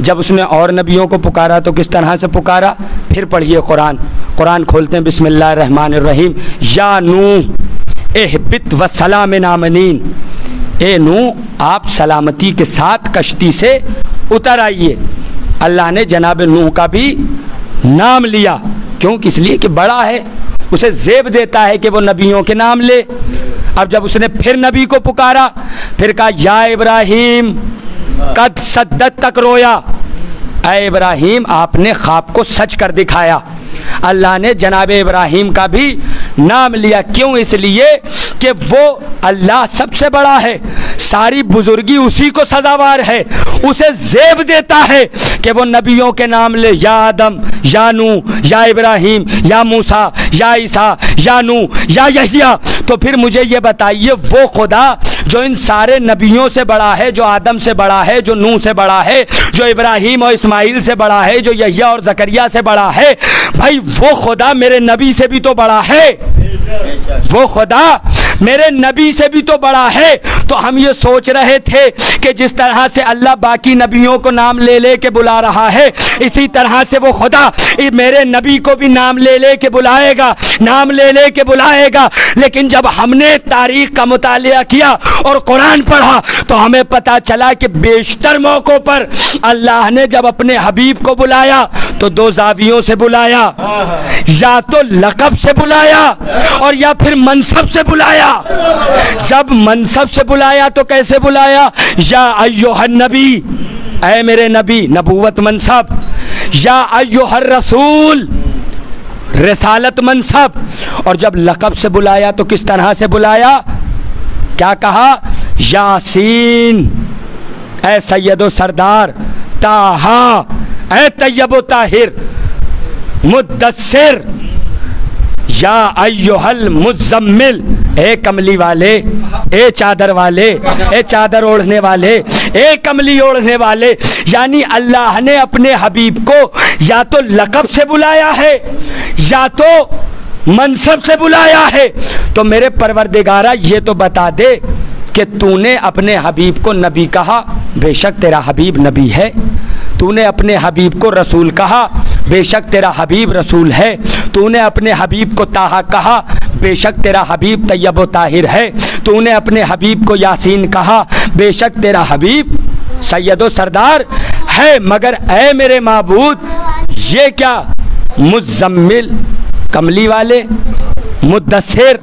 जब उसने और नबियों को पुकारा तो किस तरह से पुकारा, फिर पढ़िए कुरान खोलते हैं बिस्मिल्लाहिर्रहमानिर्रहीम, या नूह एहबित व सलाम नामनीन। ए नूह, आप सलामती के साथ कश्ती से उतर आइए। अल्लाह ने जनाब नूह का भी नाम लिया, क्यों? इसलिए कि बड़ा है, उसे ज़ेब देता है कि वो नबियों के नाम ले। अब जब उसने फिर नबी को पुकारा, फिर कहा या इब्राहीम कद सद्दत तक रोया। ऐ इब्राहीम, आपने ख्वाब को सच कर दिखाया। अल्लाह ने जनाब इब्राहीम का भी नाम लिया, क्यों? इसलिए कि वो अल्लाह सबसे बड़ा है, सारी बुजुर्गी उसी को सजावार है, उसे ज़ेब देता है कि वो नबियों के नाम ले, या आदम, या नूह, या इब्राहीम, या मूसा, या ईसा, या नूह, या यहिया। तो फिर मुझे ये बताइए, वो खुदा जो इन सारे नबियों से बड़ा है, जो आदम से बड़ा है, जो नूह से बड़ा है, जो इब्राहीम और इस्माइल से बड़ा है, जो यहिया और ज़करिया से बड़ा है, भाई वो खुदा मेरे नबी से भी तो बड़ा है। वो खुदा मेरे नबी से भी तो बड़ा है। तो हम ये सोच रहे थे कि जिस तरह से अल्लाह बाकी नबियों को नाम ले ले के बुला रहा है, इसी तरह से वो खुदा मेरे नबी को भी नाम ले ले के बुलाएगा, नाम ले ले के बुलाएगा। लेकिन जब हमने तारीख का मुतालिया किया और कुरान पढ़ा तो हमें पता चला कि बेशतर मौक़ों पर अल्लाह ने जब अपने हबीब को बुलाया तो दो जावियों से बुलाया, या तो लक़ब से बुलाया और या फिर मनसब से बुलाया। जब मनसब से बुलाया तो कैसे बुलाया? या अय्युहन नबी, ऐ मेरे नबी, नबूवत मनसब। या अय्युहर रसूल, रिसालत मनसब। और जब लक़ब से बुलाया तो किस तरह से बुलाया? क्या कहा? यासीन, ऐ सैयदो सरदार, ताहा, ऐ तैयबो ताहिर, मुद्दस्सिर, या अय्युहल मुज़म्मिल, ए कमली वाले, ए चादर वाले, ए चादर ओढ़ने वाले, ए कमली ओढ़ने वाले। यानी अल्लाह ने अपने हबीब को या तो लक़ब से बुलाया है या तो मनसब से बुलाया है। तो मेरे परवरदिगारा ये तो बता दे कि तूने अपने हबीब को नबी कहा, बेशक तेरा हबीब नबी है। तूने अपने हबीब को रसूल कहा, बेशक तेरा हबीब रसूल है। तूने अपने हबीब को ताहा कहा, बेशक तेरा हबीब तैयब व ताहिर है। तूने अपने हबीब को यासीन कहा, बेशक तेरा हबीब सैयद व सरदार है। मगर ऐ मेरे माबूद, ये क्या? मुज़म्मिल, कमली वाले, मुद्दस्सिर,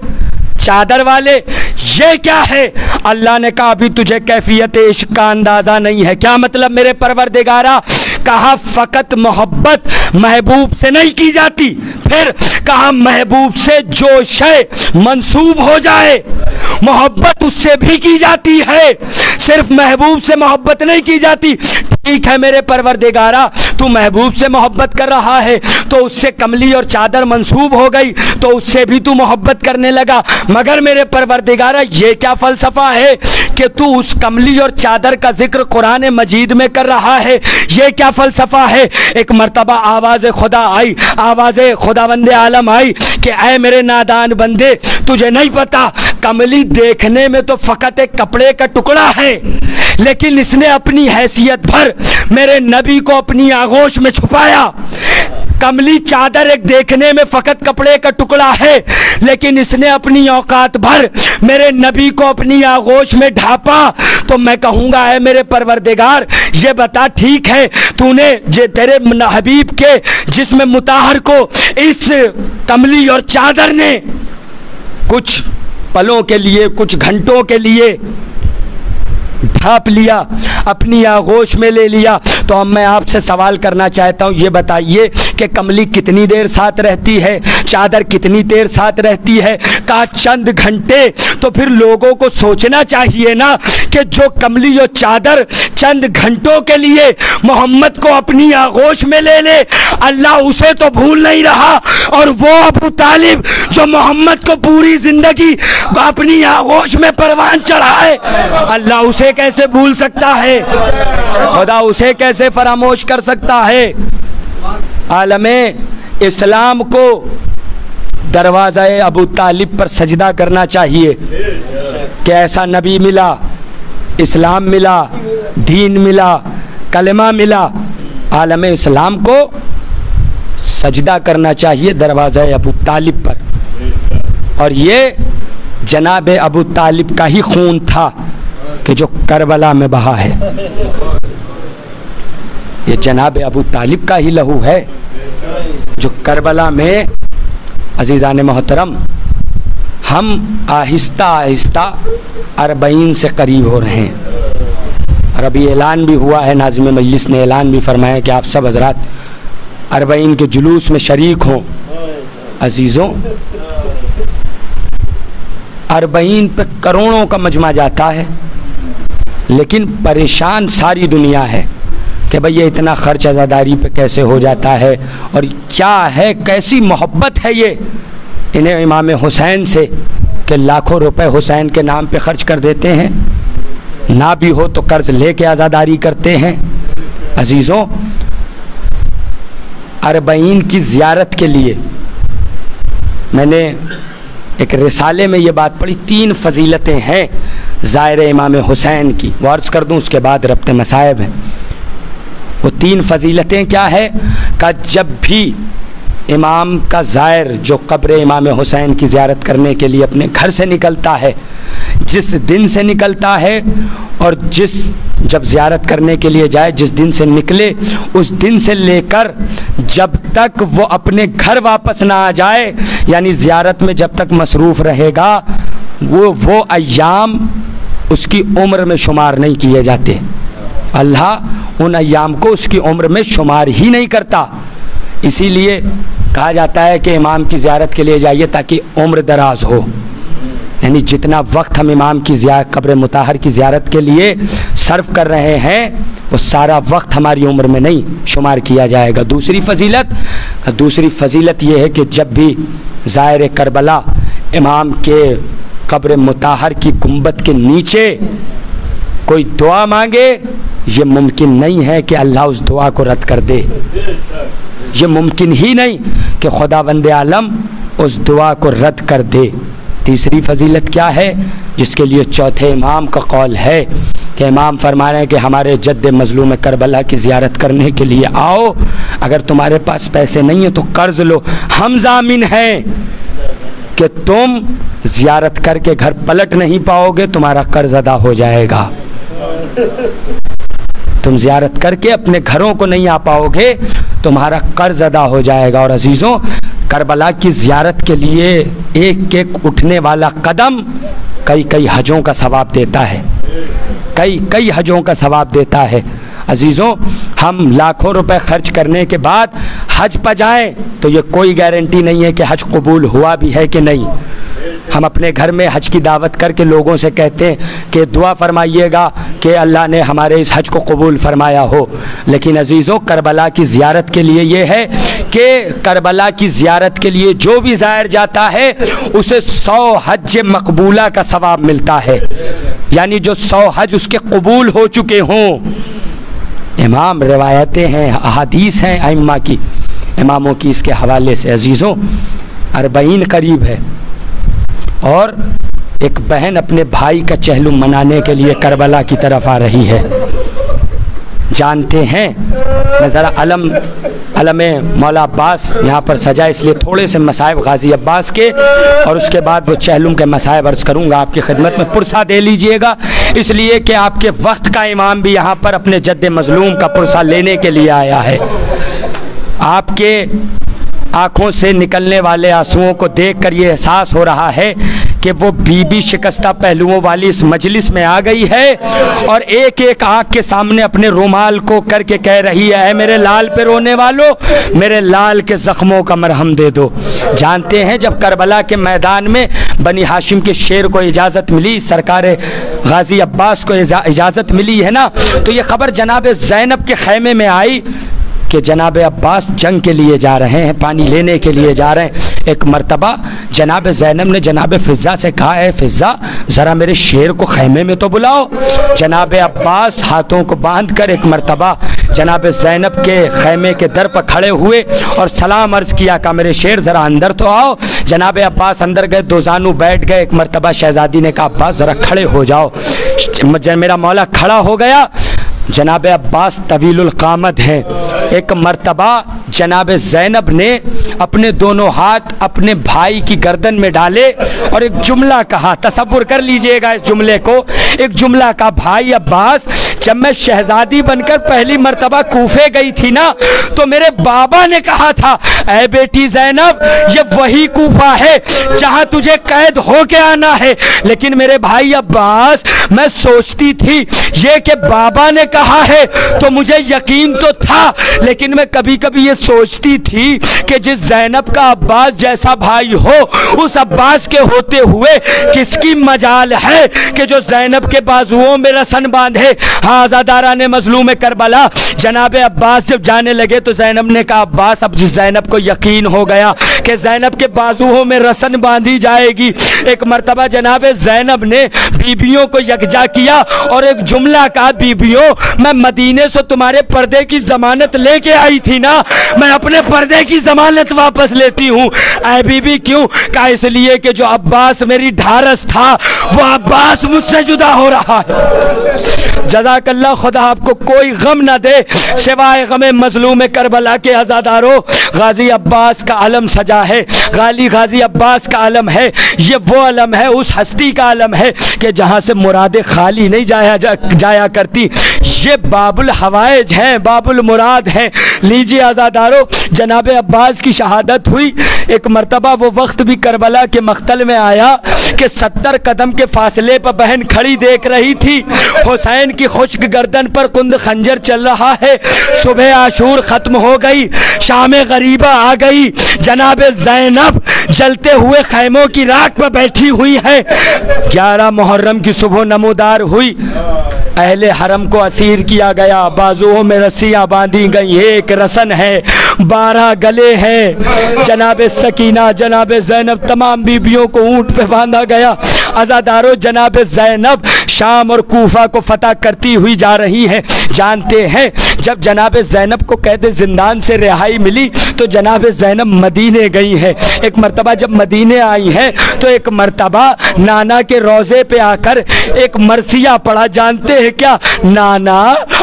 चादर वाले, ये क्या है? अल्लाह ने कहा अभी तुझे कैफियत इश्क का अंदाज़ा नहीं है। क्या मतलब मेरे परवरदिगारा? कहा फ़कत मोहब्बत महबूब से नहीं की जाती, फिर कहा महबूब से जो शय मंसूब हो जाए मोहब्बत उससे भी की जाती है, सिर्फ महबूब से मोहब्बत नहीं की जाती। ठीक है मेरे परवरदिगारा, तू महबूब से मोहब्बत कर रहा है तो उससे कमली और चादर मंसूब हो गई तो उससे भी तू मोहब्बत करने लगा। मगर मेरे परवरदिगारा ये क्या फ़लसफ़ा है कि तू उस कमली और चादर का जिक्र कुरान मजीद में कर रहा है? ये क्या फ़लसफ़ा है? एक मर्तबा आवाज़ खुदा आई, आवाज़ खुदावंदे आलम आई कि ऐ मेरे नादान बंदे, तुझे नहीं पता कमली देखने में तो फ़कत एक कपड़े का टुकड़ा है, लेकिन इसने अपनी हैसियत भर मेरे नबी को अपनी आगोश में छुपाया। कमली चादर एक देखने में फ़कत कपड़े का टुकड़ा है, लेकिन इसने अपनी औकात भर मेरे नबी को अपनी आगोश में ढापा। तो मैं कहूँगा है मेरे परवरदिगार, ये बता ठीक है तूने जे तेरे हबीब के जिस्म मुताहर को इस कमली और चादर ने कुछ पलों के लिए, कुछ घंटों के लिए ढांप लिया, अपनी आगोश में ले लिया। तो अब मैं आपसे सवाल करना चाहता हूँ, ये बताइए कि कमली कितनी देर साथ रहती है, चादर कितनी देर साथ रहती है? कहा चंद घंटे। तो फिर लोगों को सोचना चाहिए ना कि जो कमली और चादर चंद घंटों के लिए मोहम्मद को अपनी आगोश में ले ले, अल्लाह उसे तो भूल नहीं रहा। और वो अबू तालिब जो मोहम्मद को पूरी जिंदगी अपनी आगोश में परवान चढ़ाए, अल्लाह उसे कैसे भूल सकता है? खुदा उसे कैसे फरामोश कर सकता है? आलमे इस्लाम को दरवाज़ा अबू तालिब पर सजदा करना चाहिए कि ऐसा नबी मिला, इस्लाम मिला, दीन मिला, कलमा मिला। आलमे इस्लाम को सजदा करना चाहिए दरवाज़ा अबू तालिब पर। और ये जनाब अबू तालिब का ही खून था कि जो करबला में बहा है। ये जनाब अबू तालिब का ही लहू है जो करबला में। अजीज़ान मोहतरम, हम आहिस्ता आहिस्ता 40 से करीब हो रहे हैं। और अभी ऐलान भी हुआ है, नाज़िम मजलिस ने ऐलान भी फरमाया कि आप सब हजरात 40 के जुलूस में शरीक हों। अजीज़ों, 40 पे करोड़ों का मजमा जाता है, लेकिन परेशान सारी दुनिया है कि भाई ये इतना खर्च अज़ादारी पे कैसे हो जाता है, और क्या है, कैसी मोहब्बत है ये इन्हें इमाम हुसैन से कि लाखों रुपए हुसैन के नाम पे खर्च कर देते हैं, ना भी हो तो कर्ज लेके आज़ादारी करते हैं। अजीज़ों, 40 की ज़ियारत के लिए मैंने एक रिसाले में ये बात पढ़ी, 3 फजीलतें हैं ज़ायर इमाम हुसैन की, वो अर्ज़ कर दूँ उसके बाद रब्त मसाइब हैं। वो 3 फजीलतें क्या है कि जब भी इमाम का ज़ायर जो कब्र इमाम हुसैन की ज़ियारत करने के लिए अपने घर से निकलता है, जिस दिन से निकलता है और जब ज़ियारत करने के लिए जाए, जिस दिन से निकले उस दिन से लेकर जब तक वो अपने घर वापस ना आ जाए, यानी ज़ियारत में जब तक मसरूफ़ रहेगा, वो अय्याम उसकी उम्र में शुमार नहीं किए जाते। अल्लाह उन अय्याम को उसकी उम्र में शुमार ही नहीं करता। इसीलिए कहा जाता है कि इमाम की ज़ियारत के लिए जाइए ताकि उम्र दराज हो, यानी जितना वक्त हम इमाम की कब्र मुताहर की ज़ियारत के लिए सर्फ कर रहे हैं वो सारा वक्त हमारी उम्र में नहीं शुमार किया जाएगा। दूसरी फजीलत ये है कि जब भी ज़ायर करबला इमाम के कब्र मुताहर की गुंबद के नीचे कोई दुआ मांगे, ये मुमकिन नहीं है कि अल्लाह उस दुआ को रद्द कर दे। ये मुमकिन ही नहीं कि खुदावंद आलम उस दुआ को रद्द कर दे। तीसरी फजीलत क्या है, जिसके लिए चौथे इमाम का कौल है कि इमाम फरमा रहे हैं कि हमारे जद्द मजलूम करबला की ज़ियारत करने के लिए आओ, अगर तुम्हारे पास पैसे नहीं है तो कर्ज लो, हम जामिन हैं कि तुम ज़ियारत करके घर पलट नहीं पाओगे, तुम्हारा कर्ज अदा हो जाएगा। तुम ज़ियारत करके अपने घरों को नहीं आ पाओगे, तुम्हारा कर्ज अदा हो जाएगा। और अजीज़ों, करबला की ज़ियारत के लिए एक एक उठने वाला कदम कई हजों का सवाब देता है, कई हजों का सवाब देता है। अजीज़ों, हम लाखों रुपए खर्च करने के बाद हज पर जाएँ तो ये कोई गारंटी नहीं है कि हज कबूल हुआ भी है कि नहीं। हम अपने घर में हज की दावत करके लोगों से कहते हैं कि दुआ फरमाइएगा कि अल्लाह ने हमारे इस हज को कबूल फरमाया हो, लेकिन अजीज़ों, करबला की ज़ियारत के लिए ये है कि करबला की ज़ियारत के लिए जो भी ज़ायर जाता है उसे 100 हज मकबूला का सवाब मिलता है, यानी जो 100 हज उसके कबूल हो चुके हों। इमाम रिवायतें हैं, अहादीस हैं अइम्मा की, इमामों की इसके हवाले से। अजीज़ों, 40 करीब है और एक बहन अपने भाई का चहलुम मनाने के लिए करबला की तरफ आ रही है। जानते हैं, मैं ज़रा अलम मौला अब्बास यहाँ पर सजा, इसलिए थोड़े से मसाइब गाजी अब्बास के और उसके बाद वो चहलुम के मसाइब अर्ज़ करूँगा आपकी खिदमत में। पुरसा दे लीजिएगा, इसलिए कि आपके वक्त का इमाम भी यहाँ पर अपने जद्द मज़लूम का पुरसा लेने के लिए आया है। आपके आँखों से निकलने वाले आंसुओं को देखकर ये एहसास हो रहा है कि वो बीबी शिकस्ता पहलुओं वाली इस मजलिस में आ गई है और एक एक आँख के सामने अपने रुमाल को करके कह रही है, मेरे लाल पे रोने वालों, मेरे लाल के ज़ख्मों का मरहम दे दो। जानते हैं, जब करबला के मैदान में बनी हाशिम के शेर को इजाज़त मिली, सरकार गाजी अब्बास को इजाज़त मिली है ना, तो ये ख़बर जनाब ज़ैनब के खैमे में आई कि जनाब अब्बास जंग के लिए जा रहे हैं, पानी लेने के लिए जा रहे हैं। एक मर्तबा जनाब ज़ैनब ने जनाब फ़िज़्ज़ा से कहा, है फ़िज़्ज़ा, ज़रा मेरे शेर को खैमे में तो बुलाओ। जनाब अब्बास हाथों को बांध कर एक मर्तबा जनाब ज़ैनब के खैमे के दर पर खड़े हुए और सलाम अर्ज़ किया कि मेरे शेर ज़रा अंदर तो आओ। जनाब अब्बास अंदर गए, दो जानू बैठ गए। एक मर्तबा शहज़ादी ने कहा, अब्बास ज़रा खड़े हो जाओ। मेरा मौला खड़ा हो गया। जनाब अब्बास तवीलुल क़ामत हैं। एक मर्तबा जनाब ज़ैनब ने अपने दोनों हाथ अपने भाई की गर्दन में डाले और एक जुमला कहा, तसव्वुर कर लीजिएगा इस जुमले को। एक जुमला का, भाई अब्बास, जब मैं शहजादी बनकर पहली मर्तबा कूफे गई थी ना, तो मेरे बाबा ने कहा था, ऐ बेटी ज़ैनब, ये वही कूफा है जहाँ तुझे कैद होके आना है। लेकिन मेरे भाई अब्बास, मैं सोचती थी ये कि बाबा ने कहा है तो मुझे यकीन तो था, लेकिन मैं कभी कभी ये सोचती थी कि जिस ज़ैनब का अब्बास जैसा भाई हो, उस अब्बास के होते हुए किसकी मजाल है कि जो ज़ैनब के बाजुओं में रसन बांधे। हाँ, आज़ादारा ने मजलूम करबला, जनाब अब्बास जब जाने लगे तो ज़ैनब ने कहा, अब्बास, अब जिस ज़ैनब को यकीन हो गया कि ज़ैनब के बाजुओं में रसन बांधी जाएगी, एक मर्तबा जनाब ज़ैनब ने बीबियों को यकजा किया और एक जुमला कहा, बीबियों, मैं मदीने से तुम्हारे पर्दे की जमानत लेके आई थी ना, मैं अपने पर्दे की जमानत वापस लेती हूँ। ऐ बीबी क्यों? कहा इसलिए कि जो अब्बास मेरी ढारस था वो अब्बास मुझसे जुदा हो रहा है। जज़ाकल्लाह, खुदा आपको कोई गम ना दे सिवाय गम मजलूम करबला के आज़ादारों। गाजी अब्बास का अलम सजा है, गाजी अब्बास का अलम है। ये वो अलम है, उस हस्ती का अलम है कि जहाँ से मुरादे खाली नहीं जाया करती। ये बाबुल हवाइज हैं, बाबुल मुराद हैं। लीजिए आज़ादारों, जनाब अब्बास की शहादत हुई। एक मरतबा वो वक्त भी करबला के मख्तल में आया कि 70 कदम के फासले पर बहन खड़ी देख रही थी। हुसैन की खुश्क गर्दन पर कुंद खंजर चल रहा है। सुबह आशूर ख़त्म हो गई, शाम गरीबा आ गई। जनाब ज़ैनब जलते हुए खैमों की राख पर बैठी हुई है। 11 मुहर्रम की सुबह नमोदार हुई। अहले हरम को असीर किया गया, बाजुओं में रस्सियाँ बांधी गई। एक रसन है, 12 गले हैं। जनाब सकीना, जनाब ज़ैनब, तमाम बीबियों को ऊँट पे बांधा गया। आज़ादारों, जनाब ज़ैनब शाम और कूफा को फतह करती हुई जा रही हैं। जानते हैं जब जनाब ज़ैनब को कैद ज़िंदान से रिहाई मिली तो जनाब ज़ैनब मदीने गई हैं। एक मरतबा जब मदीने आई हैं तो एक मरतबा नाना के रोज़े पे आकर एक मरसिया पढ़ा। जानते हैं क्या? नाना,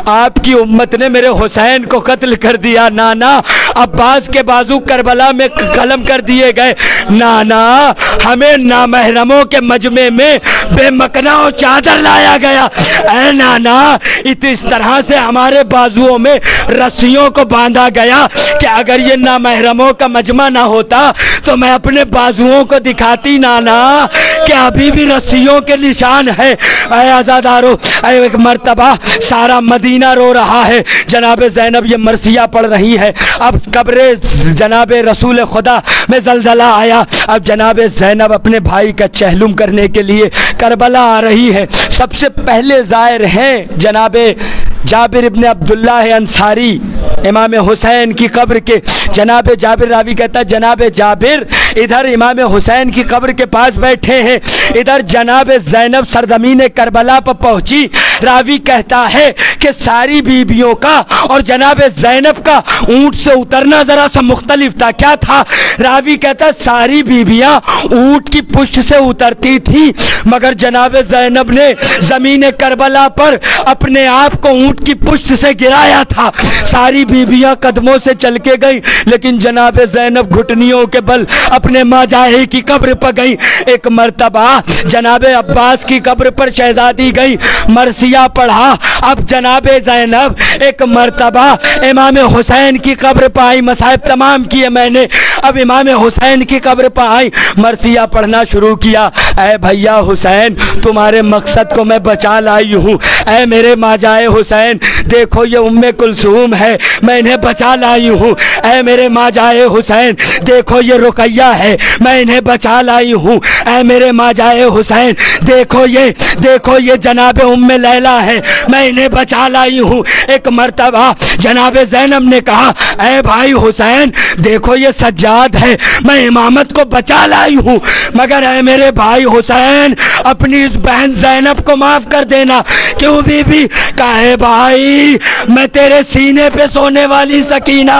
आपकी उम्मत ने मेरे हुसैन को कत्ल कर दिया। नाना, अब्बास के बाजू करबला में कलम कर दिए गए। नाना, हमें नामहरमों के मजमे में बेमकना और चादर लाया गया। ऐ नाना, इस तरह से हमारे बाजुओं में रस्सियों को बांधा गया कि अगर ये नामहरमों का मजमा ना होता तो मैं अपने बाजुओं को दिखाती नाना कि अभी भी रस्सियों के निशान है। ऐ आज़ादारों, एक मरतबा सारा मदीना रो रहा है। जनाब ज़ैनब ये मरसिया पढ़ रही है। अब कब्रे जनाब रसूल खुदा में ज़लज़ला आया। अब जनाब ज़ैनब अपने भाई का चहलुम करने के लिए करबला आ रही है। सबसे पहले ज़ाहिर हैं जनाब जाबिर इब्न अब्दुल्लाह अंसारी, इमाम हुसैन की कब्र के। जनाब जाबिर, रावी कहता है जनाब जाबिर इधर इमाम हुसैन की कब्र के पास बैठे हैं, इधर जनाब ज़ैनब सरजमीन करबला पर पहुंची। रावी कहता है कि सारी बीबियों का और जनाब ज़ैनब का ऊँट से उतरना ज़रा सा मुख्तलिफ था। क्या था? रावी कहता है सारी बीबियाँ ऊँट की पुष्ट से उतरती थी, मगर जनाब ज़ैनब ने ज़मीन करबला पर अपने आप को ऊँट की पुष्ट से गिराया था। सारी बीबियाँ कदमों से चल के गई, लेकिन जनाब ज़ैनब घुटनियों के बल अपने माजाहे की कब्र पर गई। एक मरतबा जनाब अब्बास की कब्र पर शहजादी गई, मरसिया पढ़ा। अब जनाब ज़ैनब एक मरतबा इमाम हुसैन की कब्र पर आई। मसाइब तमाम किए मैंने, अब इमाम हुसैन की कब्र पर आई, मरसिया पढ़ना शुरू किया। ऐ भैया हुसैन, तुम्हारे मकसद को मैं बचा लाई हूँ। ऐ मेरे माजाए हुसैन, देखो ये उम्मे कुलसूम है, मैं इन्हें बचा लाई हूँ। ऐ मेरे माजाए हुसैन, देखो ये रुकैया है, मैं इन्हें बचा लाई हूँ। ऐ मेरे माजाए हुसैन, देखो ये जनाब उम्मे लैला है, मैं इन्हें बचा लाई हूँ। एक मरतबा जनाब ज़ैनब ने कहा, ऐ भाई हुसैन, देखो ये सज्जाद है, मैं इमामत को बचा लाई हूँ, मगर ऐ मेरे भाई हुसैन, अपनी इस बहन ज़ैनब को माफ़ कर देना। क्यों बीबी? कहे भाई, मैं तेरे सीने पे सोने वाली सकीना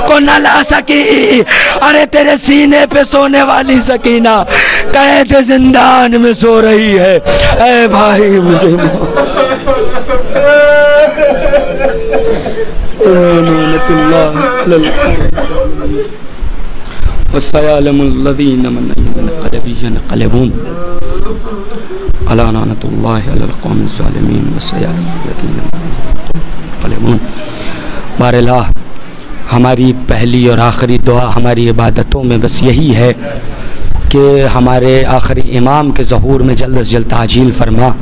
को न ला सकी। अरे तेरे सीने पे सोने वाली सकीना कैद जिंदान में सो रही है। ऐ भाई मुझे बारला हमारी पहली और आखिरी दुआ हमारी इबादतों में बस यही है कि हमारे आखिरी इमाम के ज़हूर में जल्द से जल्द ताजील फरमा,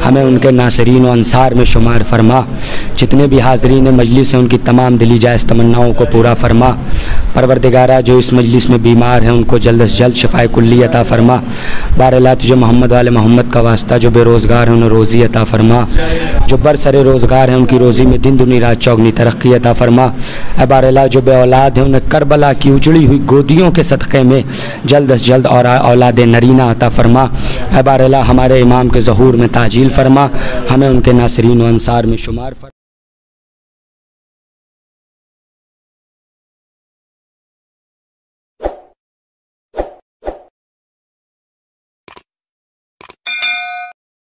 हमें उनके नासरीन व अंसार में शुमार फरमा। जितने भी हाज़रीन मजलिस हैं उनकी तमाम दिली जायज़ तमन्नाओं को पूरा फरमा। परवरदिगारा, जो इस मजलिस में बीमार हैं उनको जल्द से जल्द शिफाए कुल्ली अता फरमा। बारला तुझे मोहम्मद वाले मोहम्मद का वास्ता, जो बेरोज़गार हैं उन्हें रोज़ी अता फरमा, जो बरसरे रोज़गार हैं उनकी रोज़ी में दिन दुनी रात चौगनी तरक्की अता फरमा। बारला जो बे औलाद हैं उन्हें करबला की उजड़ी हुई गोदियों के सदक़े में जल्द से जल्द और औलाद नरीना अता फरमा। बारला हमारे इमाम के ज़हूर में ताजील फरमा, हमें उनके नासरीन व अंसार में शुमार फरमा।